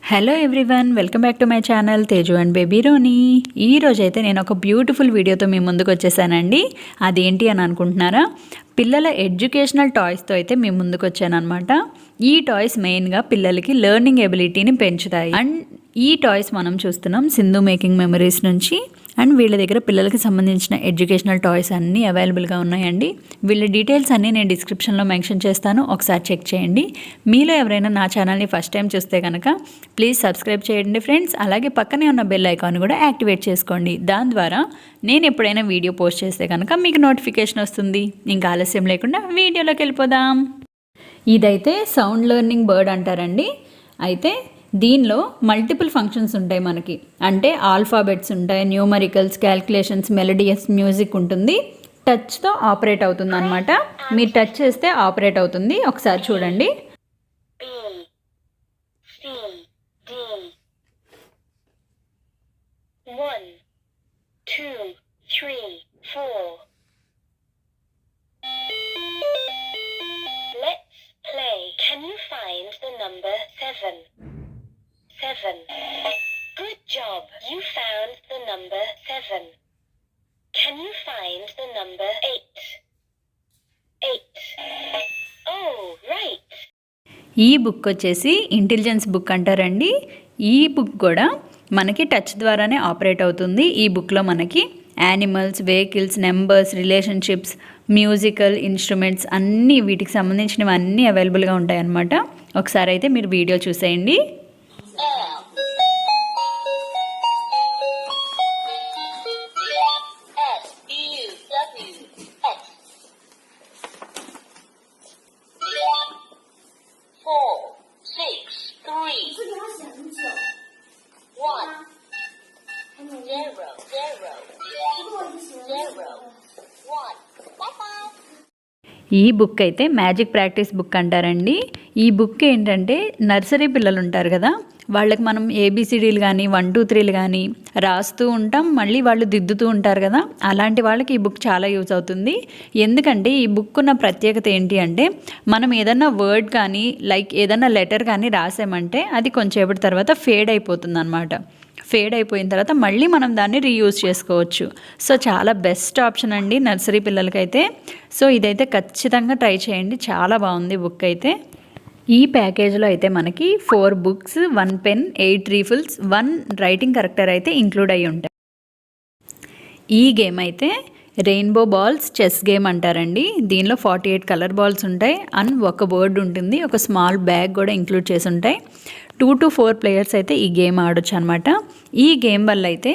Hello everyone, welcome back to my channel Teju and baby Ronnie. ఈ రోజైతే నేను ఒక బ్యూటిఫుల్ వీడియోతో మీ ముందుకు వచ్చేసానండి. అదేంటి అని అనుకుంటున్నారా? పిల్లల ఎడ్యుకేషనల్ టాయ్స్తో అయితే మీ ముందుకు వచ్చానమాట. ఈ టాయ్స్ మెయిన్గా పిల్లలకి లెర్నింగ్ ఎబిలిటీని పెంచుతాయి. అండ్ ఈ టాయ్స్ మనం చూస్తున్నాం సింధు మేకింగ్ మెమరీస్ నుంచి. అండ్ వీళ్ళ దగ్గర పిల్లలకి సంబంధించిన ఎడ్యుకేషనల్ టాయ్స్ అన్నీ అవైలబుల్గా ఉన్నాయండి. వీళ్ళ డీటెయిల్స్ అన్నీ నేను డిస్క్రిప్షన్లో మెన్షన్ చేస్తాను, ఒకసారి చెక్ చేయండి. మీలో ఎవరైనా నా ఛానల్ని ఫస్ట్ టైం చూస్తే కనుక ప్లీజ్ సబ్స్క్రైబ్ చేయండి ఫ్రెండ్స్. అలాగే పక్కనే ఉన్న బెల్ ఐకాన్ కూడా యాక్టివేట్ చేసుకోండి. దాని ద్వారా నేను ఎప్పుడైనా వీడియో పోస్ట్ చేస్తే కనుక మీకు నోటిఫికేషన్ వస్తుంది. ఇంకా ఆలస్యం లేకుండా వీడియోలోకి వెళ్ళిపోదాం. ఇదైతే సౌండ్ లెర్నింగ్ బర్డ్ అంటారండి. అయితే దీనిలో మల్టిపుల్ ఫంక్షన్స్ ఉంటాయి మనకి. అంటే ఆల్ఫాబెట్స్ ఉంటాయి, న్యూమరికల్స్, క్యాల్కులేషన్స్, మెలోడియస్ మ్యూజిక్ ఉంటుంది. టచ్తో ఆపరేట్ అవుతుంది అనమాట. మీరు టచ్ చేస్తే ఆపరేట్ అవుతుంది. ఒకసారి చూడండి. Can you find the number 7? 7. Good job. You found the number 7. Can you find the number 8? 8. Oh, right. ఈ బుక్ వచ్చేసి ఇంటెలిజెన్స్ బుక్ అంటారండి. ఈ బుక్ కూడా మనకి టచ్ ద్వారానే ఆపరేట్ అవుతుంది. ఈ బుక్లో మనకి animals, vehicles, numbers, relationships, musical instruments అన్నీ వీటికి సంబంధించినవి అన్నీ అవైలబుల్గా ఉంటాయన్నమాట. ఒకసారి అయితే మీరు వీడియో చూసేయండి. ఈ బుక్ అయితే మ్యాజిక్ ప్రాక్టీస్ బుక్ అంటారండి. ఈ బుక్ ఏంటంటే నర్సరీ పిల్లలు ఉంటారు కదా, వాళ్ళకి మనం ఏబిసిడీలు కానీ 1 2 3లు కానీ రాస్తూ ఉంటాం, మళ్ళీ వాళ్ళు దిద్దుతూ ఉంటారు కదా, అలాంటి వాళ్ళకి ఈ బుక్ చాలా యూజ్ అవుతుంది. ఎందుకంటే ఈ బుక్ ఉన్న ప్రత్యేకత ఏంటి అంటే, మనం ఏదన్నా వర్డ్ కానీ లైక్ ఏదన్నా లెటర్ కానీ రాసామంటే అది కొంచెంసేపటి తర్వాత ఫేడ్ అయిపోతుంది అనమాట. ఫేడ్ అయిపోయిన తర్వాత మళ్ళీ మనం దాన్ని రీయూజ్ చేసుకోవచ్చు. సో చాలా బెస్ట్ ఆప్షన్ అండి నర్సరీ పిల్లలకైతే. సో ఇదైతే ఖచ్చితంగా ట్రై చేయండి, చాలా బాగుంది బుక్ అయితే. ఈ ప్యాకేజ్లో అయితే మనకి 4 books, 1 pen, 8 refills, 1 writing corrector అయితే ఇంక్లూడ్ అయ్యి ఉంటాయి. ఈ గేమ్ అయితే రెయిన్బో బాల్స్ చెస్ గేమ్ అంటారండి. దీనిలో 48 కలర్ బాల్స్ ఉంటాయి అండ్ ఒక బోర్డు ఉంటుంది, ఒక స్మాల్ బ్యాగ్ కూడా ఇంక్లూడ్ చేసి ఉంటాయి. 2 to 4 ప్లేయర్స్ అయితే ఈ గేమ్ ఆడొచ్చు అనమాట. ఈ గేమ్ వల్ల అయితే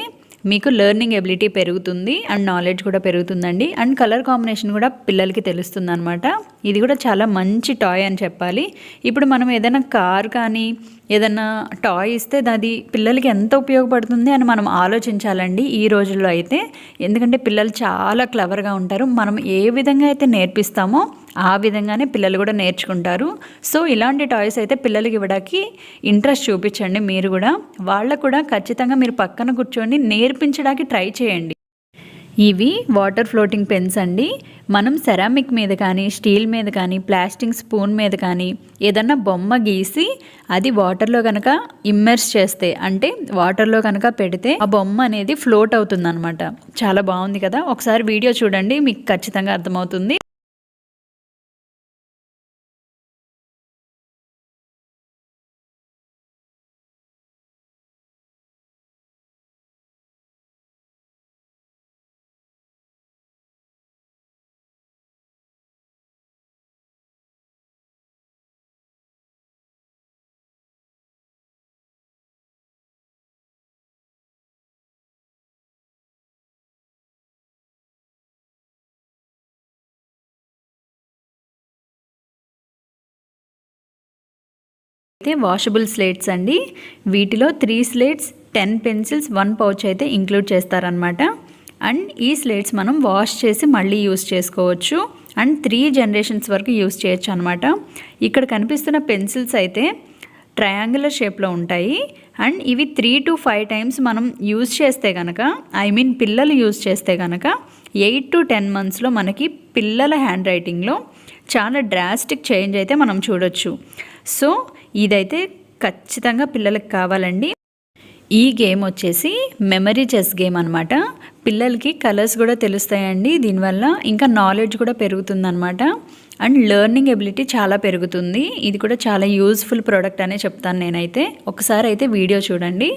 మీకు లెర్నింగ్ ఎబిలిటీ పెరుగుతుంది అండ్ నాలెడ్జ్ కూడా పెరుగుతుందండి. అండ్ కలర్ కాంబినేషన్ కూడా పిల్లలకి తెలుస్తుంది అనమాట. ఇది కూడా చాలా మంచి టాయ్ అని చెప్పాలి. ఇప్పుడు మనం ఏదైనా కార్ కానీ ఏదైనా టాయ్ ఇస్తే అది పిల్లలకి ఎంత ఉపయోగపడుతుంది అని మనం ఆలోచించాలండి ఈ రోజుల్లో అయితే. ఎందుకంటే పిల్లలు చాలా క్లవర్గా ఉంటారు. మనం ఏ విధంగా అయితే నేర్పిస్తామో ఆ విధంగానే పిల్లలు కూడా నేర్చుకుంటారు. సో ఇలాంటి టాయ్స్ అయితే పిల్లలకి ఇవ్వడానికి ఇంట్రెస్ట్ చూపించండి. మీరు కూడా వాళ్ళకు కూడా ఖచ్చితంగా మీరు పక్కన కూర్చొని నేర్పించడానికి ట్రై చేయండి. ఇవి వాటర్ ఫ్లోటింగ్ పెన్స్ అండి. మనం సెరామిక్ మీద కానీ, స్టీల్ మీద కానీ, ప్లాస్టిక్ స్పూన్ మీద కానీ ఏదన్నా బొమ్మ గీసి అది వాటర్లో కనుక ఇమ్మర్స్ చేస్తే, అంటే వాటర్లో కనుక పెడితే ఆ బొమ్మ అనేది ఫ్లోట్ అవుతుంది అనమాట. చాలా బాగుంది కదా. ఒకసారి వీడియో చూడండి, మీకు ఖచ్చితంగా అర్థమవుతుంది. అయితే వాషబుల్ స్లేట్స్ అండి. వీటిలో 3 స్లేట్స్, 10 పెన్సిల్స్, 1 పౌచ్ అయితే ఇంక్లూడ్ చేస్తారనమాట. అండ్ ఈ స్లేట్స్ మనం వాష్ చేసి మళ్ళీ యూస్ చేసుకోవచ్చు అండ్ 3 జనరేషన్స్ వరకు యూస్ చేయొచ్చు అనమాట. ఇక్కడ కనిపిస్తున్న పెన్సిల్స్ అయితే ట్రయాంగులర్ షేప్లో ఉంటాయి అండ్ ఇవి 3 to 5 టైమ్స్ మనం యూజ్ చేస్తే కనుక, పిల్లలు యూజ్ చేస్తే కనుక 8 to 10 మంత్స్లో మనకి పిల్లల హ్యాండ్ రైటింగ్లో చాలా డ్రాస్టిక్ చేంజ్ అయితే మనం చూడొచ్చు. సో ఇదైతే ఖచ్చితంగా పిల్లలకి కావాలండి. ఈ గేమ్ వచ్చేసి మెమరీ చెస్ గేమ్ అనమాట. పిల్లలకి కలర్స్ కూడా తెలుస్తాయండి దీనివల్ల, ఇంకా నాలెడ్జ్ కూడా పెరుగుతుందన్నమాట. అండ్ లెర్నింగ్ ఎబిలిటీ చాలా పెరుగుతుంది. ఇది కూడా చాలా యూజ్ఫుల్ ప్రోడక్ట్ అనే చెప్తాను నేనైతే. ఒకసారి అయితే వీడియో చూడండి.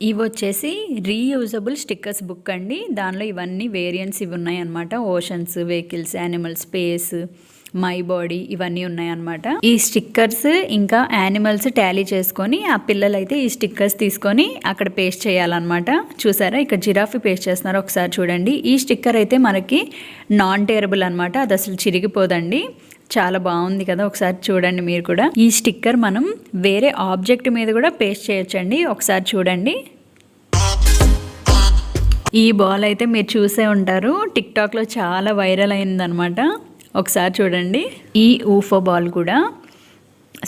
ఇవి వచ్చేసి రీయూజబుల్ స్టిక్కర్స్ బుక్ అండి. దానిలో ఇవన్నీ వేరియంట్స్ ఇవి ఉన్నాయన్నమాట. Oceans, vehicles, animals, space, my body ఇవన్నీ ఉన్నాయన్నమాట. ఈ స్టిక్కర్స్ ఇంకా యానిమల్స్ టాలీ చేసుకొని ఆ పిల్లలైతే ఈ స్టిక్కర్స్ తీసుకొని అక్కడ పేస్ట్ చేయాలన్నమాట. చూసారా ఇక్కడ జిరాఫీ పేస్ట్ చేస్తున్నారు, ఒకసారి చూడండి. ఈ స్టిక్కర్ అయితే మనకి నాన్ టేరబుల్ అనమాట, అది అసలు చిరిగిపోదండి. చాలా బాగుంది కదా, ఒకసారి చూడండి మీరు కూడా. ఈ స్టిక్కర్ మనం వేరే ఆబ్జెక్ట్ మీద కూడా పేస్ట్ చేయొచ్చండి, ఒకసారి చూడండి. ఈ బాల్ అయితే మీరు చూసే ఉంటారు, టిక్టాక్లో చాలా వైరల్ అయిందనమాట. ఒకసారి చూడండి. ఈ ఊఫో బాల్ కూడా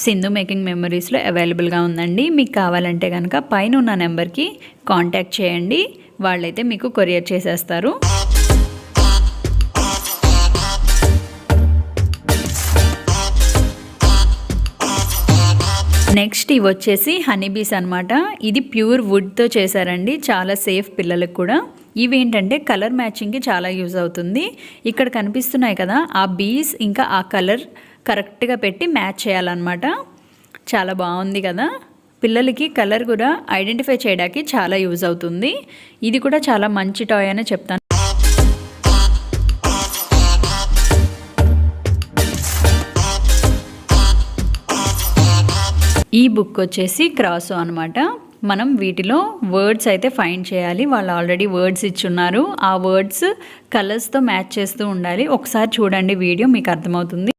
సింధు మేకింగ్ మెమరీస్లో అవైలబుల్గా ఉందండి. మీకు కావాలంటే కనుక పైన ఉన్న నెంబర్కి కాంటాక్ట్ చేయండి, వాళ్ళైతే మీకు కొరియర్ చేసేస్తారు. నెక్స్ట్ ఇవి వచ్చేసి హనీబీస్ అనమాట. ఇది ప్యూర్ వుడ్తో చేశారండి, చాలా సేఫ్ పిల్లలకు కూడా. ఇవి ఏంటంటే కలర్ మ్యాచింగ్కి చాలా యూజ్ అవుతుంది. ఇక్కడ కనిపిస్తున్నాయి కదా, ఆ బీస్ ఇంకా ఆ కలర్ కరెక్ట్గా పెట్టి మ్యాచ్ చేయాలన్నమాట. చాలా బాగుంది కదా, పిల్లలకి కలర్ కూడా ఐడెంటిఫై చేయడానికి చాలా యూజ్ అవుతుంది. ఇది కూడా చాలా మంచి టాయ్ అని చెప్తాను. ఈ బుక్ వచ్చేసి క్రాసో అనమాట. మనం వీటిలో వర్డ్స్ అయితే ఫైండ్ చేయాలి. వాళ్ళు ఆల్రెడీ వర్డ్స్ ఇచ్చున్నారు, ఆ వర్డ్స్ కలర్స్తో మ్యాచ్ చేస్తూ ఉండాలి. ఒకసారి చూడండి వీడియో, మీకు అర్థమవుతుంది.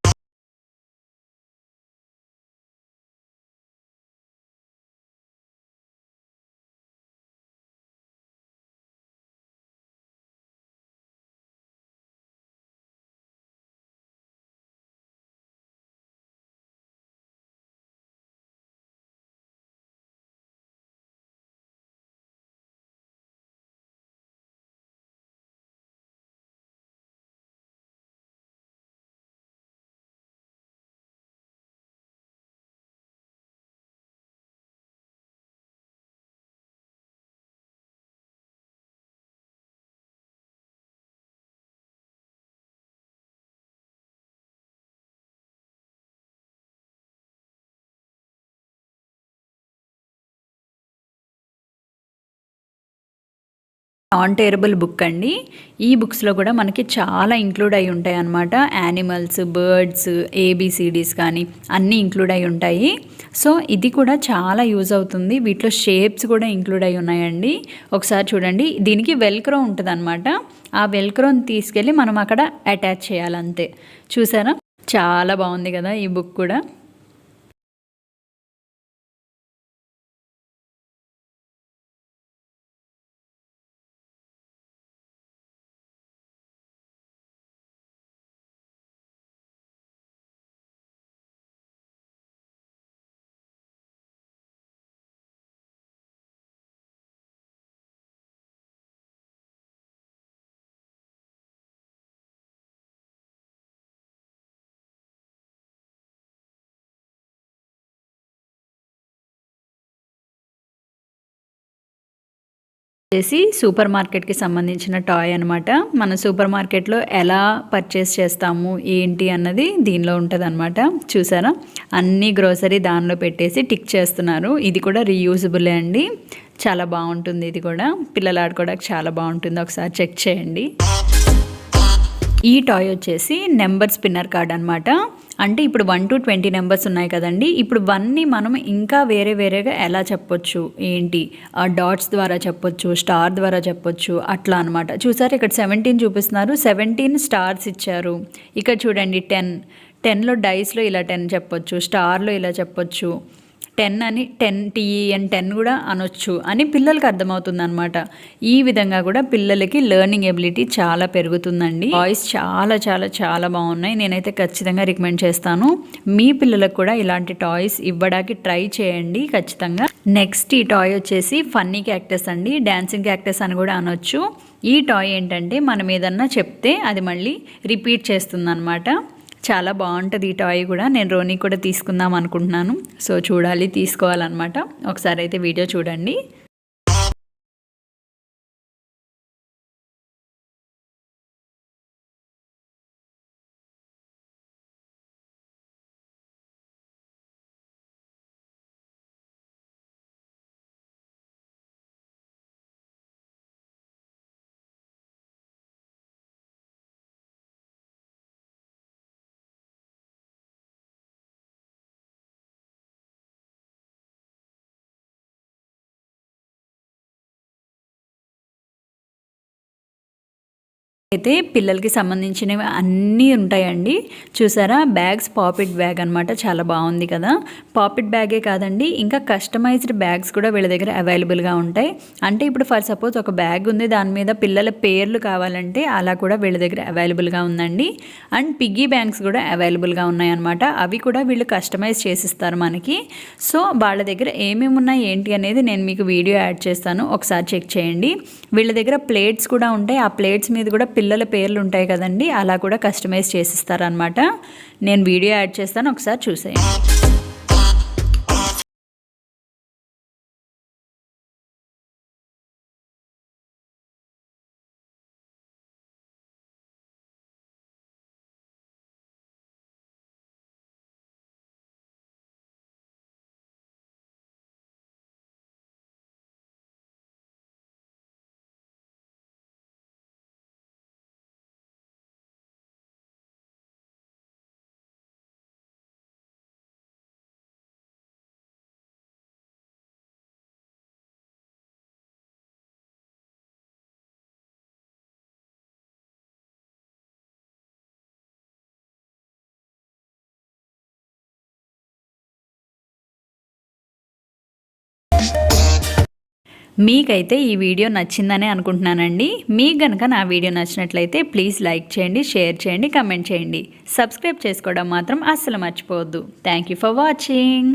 నాన్ టేరబుల్ బుక్ అండి. ఈ బుక్స్లో కూడా మనకి చాలా ఇంక్లూడ్ అయి ఉంటాయి అన్నమాట. యానిమల్స్, బర్డ్స్, ఏబిసిడీస్ కానీ అన్నీ ఇంక్లూడ్ అయి ఉంటాయి. సో ఇది కూడా చాలా యూజ్ అవుతుంది. వీటిలో షేప్స్ కూడా ఇంక్లూడ్ అయి ఉన్నాయండి. ఒకసారి చూడండి, దీనికి వెల్క్రో ఉంటుంది అనమాట. ఆ వెల్క్రోని తీసుకెళ్ళి మనం అక్కడ అటాచ్ చేయాలంతే. చూసారా, చాలా బాగుంది కదా ఈ బుక్ కూడా. చేసి సూపర్ మార్కెట్కి సంబంధించిన టాయ్ అనమాట. మనం సూపర్ మార్కెట్లో ఎలా పర్చేస్ చేస్తాము ఏంటి అన్నది దీనిలో ఉంటుంది అనమాట. చూసారా, అన్ని గ్రోసరీ దానిలో పెట్టేసి టిక్ చేస్తున్నారు. ఇది కూడా రీయూజబులే అండి, చాలా బాగుంటుంది. ఇది కూడా పిల్లలు ఆడుకోవడానికి చాలా బాగుంటుంది, ఒకసారి చెక్ చేయండి. ఈ టాయ్ వచ్చేసి నెంబర్ స్పిన్నర్ కార్డ్ అనమాట. అంటే ఇప్పుడు 1 to 20 నెంబర్స్ ఉన్నాయి కదండి. ఇప్పుడు 1ని మనం ఇంకా వేరేగా ఎలా చెప్పొచ్చు ఏంటి, ఆ డాట్స్ ద్వారా చెప్పొచ్చు, స్టార్ ద్వారా చెప్పొచ్చు, అట్లా అనమాట. చూసారు ఇక్కడ 17 చూపిస్తున్నారు, 17 స్టార్స్ ఇచ్చారు. ఇక్కడ చూడండి 10లో డైస్లో ఇలా 10 చెప్పొచ్చు, స్టార్లో ఇలా చెప్పొచ్చు, 10 అని 10 కూడా అనొచ్చు అని పిల్లలకి అర్థమవుతుంది అనమాట. ఈ విధంగా కూడా పిల్లలకి లెర్నింగ్ ఎబిలిటీ చాలా పెరుగుతుందండి. టాయ్స్ చాలా చాలా చాలా బాగున్నాయి. నేనైతే ఖచ్చితంగా రికమెండ్ చేస్తాను. మీ పిల్లలకు కూడా ఇలాంటి టాయ్స్ ఇవ్వడానికి ట్రై చేయండి ఖచ్చితంగా. నెక్స్ట్ ఈ టాయ్ వచ్చేసి ఫన్నీ క్యాక్టస్ అండి, డాన్సింగ్ క్యాక్టస్ అని కూడా అనొచ్చు. ఈ టాయ్ ఏంటంటే మనం ఏదన్నా చెప్తే అది మళ్ళీ రిపీట్ చేస్తుంది అనమాట. చాలా బాగుంటుంది ఈ టాయ్ కూడా. నేను రోనీ కూడా తీసుకుందాం అనుకుంటున్నాను. సో చూడాలి, తీసుకోవాలన్నమాట. ఒకసారి అయితే వీడియో చూడండి. అయితే పిల్లలకి సంబంధించినవి అన్నీ ఉంటాయండి. చూసారా, బ్యాగ్స్, పాపిట్ బ్యాగ్ అనమాట. చాలా బాగుంది కదా. పాపిట్ బ్యాగే కాదండి, ఇంకా కస్టమైజ్డ్ బ్యాగ్స్ కూడా వీళ్ళ దగ్గర అవైలబుల్గా ఉంటాయి. అంటే ఇప్పుడు ఫర్ సపోజ్ ఒక బ్యాగ్ ఉంది, దాని మీద పిల్లల పేర్లు కావాలంటే అలా కూడా వీళ్ళ దగ్గర అవైలబుల్గా ఉందండి. అండ్ పిగ్గీ బ్యాంక్స్ కూడా అవైలబుల్గా ఉన్నాయన్నమాట. అవి కూడా వీళ్ళు కస్టమైజ్ చేసిస్తారు మనకి. సో వాళ్ళ దగ్గర ఏమేమి ఉన్నాయి ఏంటి అనేది నేను మీకు వీడియో యాడ్ చేస్తాను, ఒకసారి చెక్ చేయండి. వీళ్ళ దగ్గర ప్లేట్స్ కూడా ఉంటాయి. ఆ ప్లేట్స్ మీద కూడా పిల్లల పేర్లు ఉంటాయి కదండి, అలా కూడా కస్టమైజ్ చేసిస్తారనమాట. నేను వీడియో యాడ్ చేస్తాను, ఒకసారి చూసేయండి. మీకైతే ఈ వీడియో నచ్చిందనే అనుకుంటున్నానండి. మీకు కనుక నా వీడియో నచ్చినట్లయితే ప్లీజ్ లైక్ చేయండి, షేర్ చేయండి, కమెంట్ చేయండి. సబ్స్క్రైబ్ చేసుకోవడం మాత్రం అస్సలు మర్చిపోవద్దు. Thank you for watching.